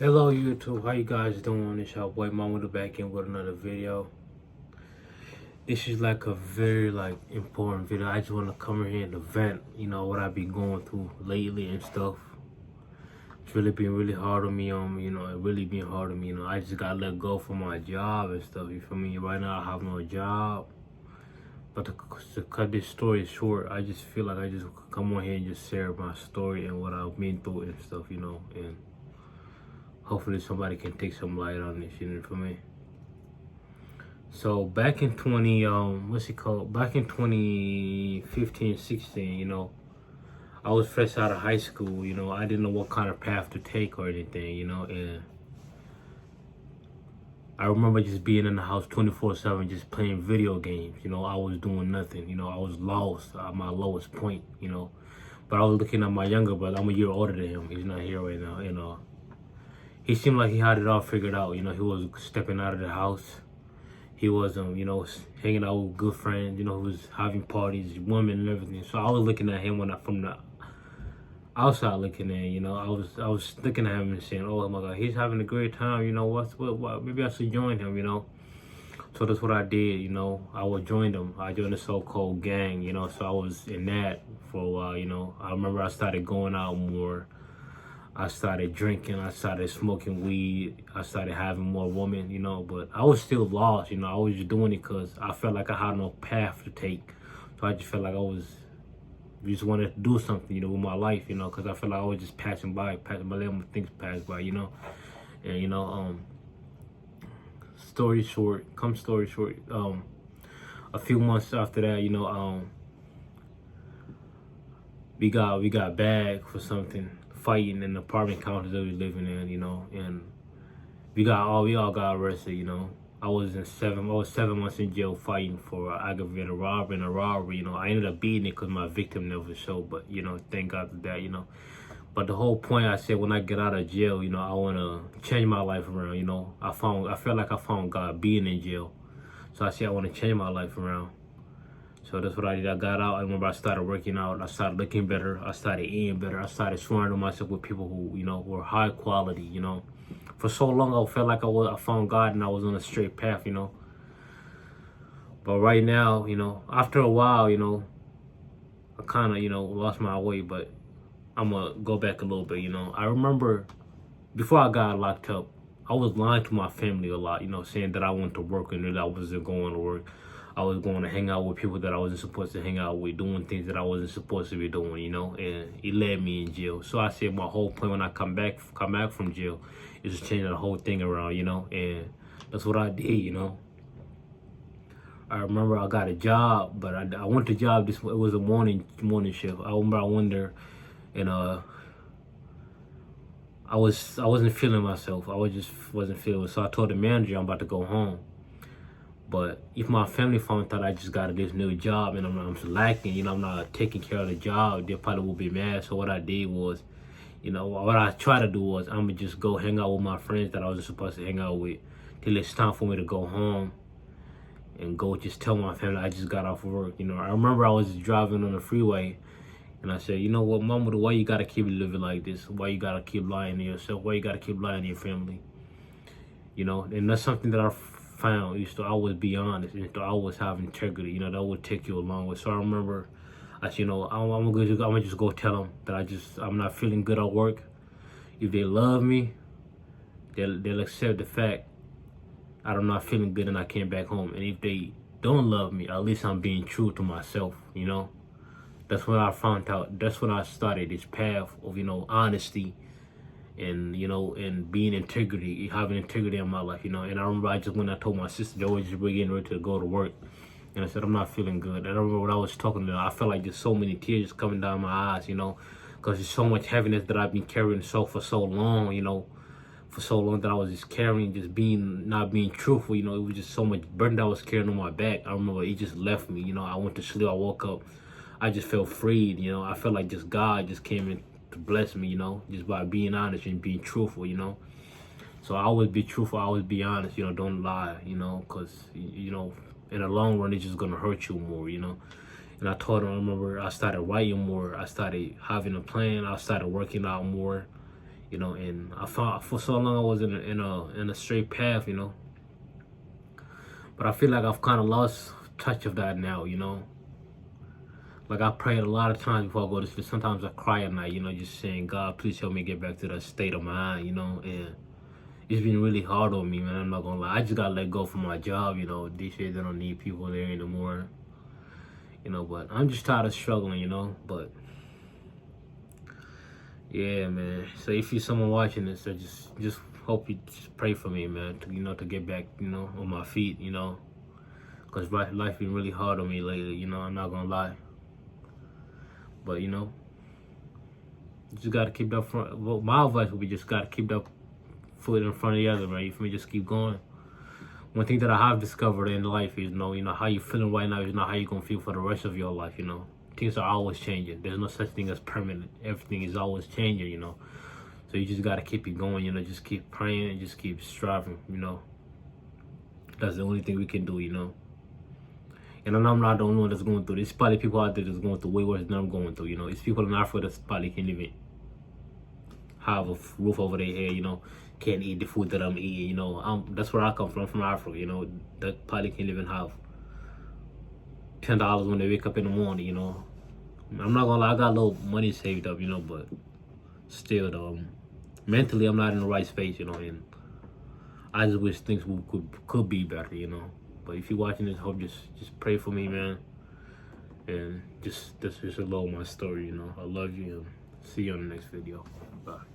Hello YouTube, how you guys doing? It's your boy Mama back in with another video. This is like a very important video. I just want to come in here and vent, what I've been going through lately and stuff. It's really been really hard on me, it really been hard on me, I just got let go from my job and stuff, you feel me? Right now I have no job. But to cut this story short, I just feel like I just come on here and just share my story and what I've been through and stuff, and hopefully somebody can take some light on this, for me. So back in 2015, 16, I was fresh out of high school, I didn't know what kind of path to take or anything, and I remember just being in the house 24/7, just playing video games, I was doing nothing, I was lost at my lowest point, but I was looking at my younger brother. I'm a year older than him. He's not here right now, he seemed like he had it all figured out, he was stepping out of the house. He was, hanging out with good friends, he was having parties, women and everything. So I was looking at him from the outside looking in, I was looking at him and saying, oh my God, he's having a great time, what, maybe I should join him, So that's what I did, I would join them. I joined the so-called gang, so I was in that for a while, I remember I started going out more. I started drinking, I started smoking weed, I started having more women, but I was still lost, I was just doing it because I felt like I had no path to take. So I just felt like just wanted to do something, with my life, because I felt like I was just passing by, letting things pass by, and, story short, a few months after that, we got bagged for something, fighting in the apartment complex that we living in, and we all got arrested, I was 7 months in jail fighting for aggravated robbery and a robbery, I ended up beating it because my victim never showed, but thank God for that, But the whole point, I said, when I get out of jail, I want to change my life around, I felt like I found God being in jail. So I said, I want to change my life around. So that's what I did. I got out. I remember I started working out. I started looking better. I started eating better. I started surrounding myself with people who, were high quality, For so long, I felt like I found God and I was on a straight path, But right now, after a while, I kind of, lost my way. But I'm going to go back a little bit, I remember before I got locked up, I was lying to my family a lot, saying that I went to work and that I wasn't going to work. I was going to hang out with people that I wasn't supposed to hang out with, doing things that I wasn't supposed to be doing, and it led me in jail. So I said my whole point when I come back from jail is to change the whole thing around, and that's what I did, I remember I got a job, but I went to job. It was a morning shift. I remember I went there, and I wasn't feeling myself. I wasn't feeling it. So I told the manager I'm about to go home. But if my family found out I just got this new job and I'm slacking, I'm not taking care of the job, they probably would be mad. So what I did was, what I tried to do was I'm going to just go hang out with my friends that I wasn't supposed to hang out with till it's time for me to go home and go just tell my family I just got off of work. I remember I was driving on the freeway and I said, you know what, Mama, why you got to keep living like this? Why you got to keep lying to yourself? Why you got to keep lying to your family? And that's something that I found is to always be honest and to always have integrity. That would take you a long way. So I remember I said, I'm gonna just go tell them that I'm not feeling good at work. If they love me, they'll accept the fact I'm not feeling good and I came back home. And if they don't love me, at least I'm being true to myself. That's when I found out. That's when I started this path of honesty. And and being integrity, having integrity in my life, And I remember when I told my sister, they were just getting ready to go to work, and I said I'm not feeling good. And I remember when I was talking to them, I felt like just so many tears coming down my eyes, because there's so much heaviness that I've been carrying for so long, for so long that I was just carrying, just not being truthful, It was just so much burden that I was carrying on my back. I remember it just left me, I went to sleep, I woke up, I just felt freed, I felt like just God just came in to bless me, just by being honest and being truthful, So I always be truthful, I always be honest, don't lie, because, in the long run, it's just going to hurt you more, And I told him, I remember I started writing more, I started having a plan, I started working out more, you know. And I thought for so long I was in a straight path, you know. But I feel like I've kind of lost touch of that now, you know. Like I prayed a lot of times before I go to sleep. Sometimes I cry at night, you know, just saying, God, please help me get back to that state of mind, you know. And it's been really hard on me, man. I'm not gonna lie. I just gotta let go from my job, you know. These days I don't need people there anymore, you know. But I'm just tired of struggling, you know. But yeah, man. So if you're someone watching this, I just hope you just pray for me, man. To, you know, to get back, you know, on my feet, you know. Cause life been really hard on me lately, you know. I'm not gonna lie. But you know, you just gotta keep that front. Well, my advice would be just gotta keep that foot in front of the other, right? You feel me? Just keep going. One thing that I have discovered in life is, you know how you feeling right now is not how you gonna feel for the rest of your life. You know, things are always changing. There's no such thing as permanent. Everything is always changing. You know, so you just gotta keep it going. You know, just keep praying and just keep striving. You know, that's the only thing we can do. You know. And I know I'm not the only one that's going through this. There's probably people out there that's going through way worse than I'm going through, you know. It's people in Africa that probably can't even have a roof over their head, you know. Can't eat the food that I'm eating, you know. That's where I come from Africa, you know. That probably can't even have $10 when they wake up in the morning, you know. I'm not gonna lie, I got a little money saved up, you know, but still, though, mentally I'm not in the right space, you know, and I just wish things could be better, you know. But if you're watching this, hope just pray for me, man. And this is a little my story, you know. I love you and see you on the next video. Bye.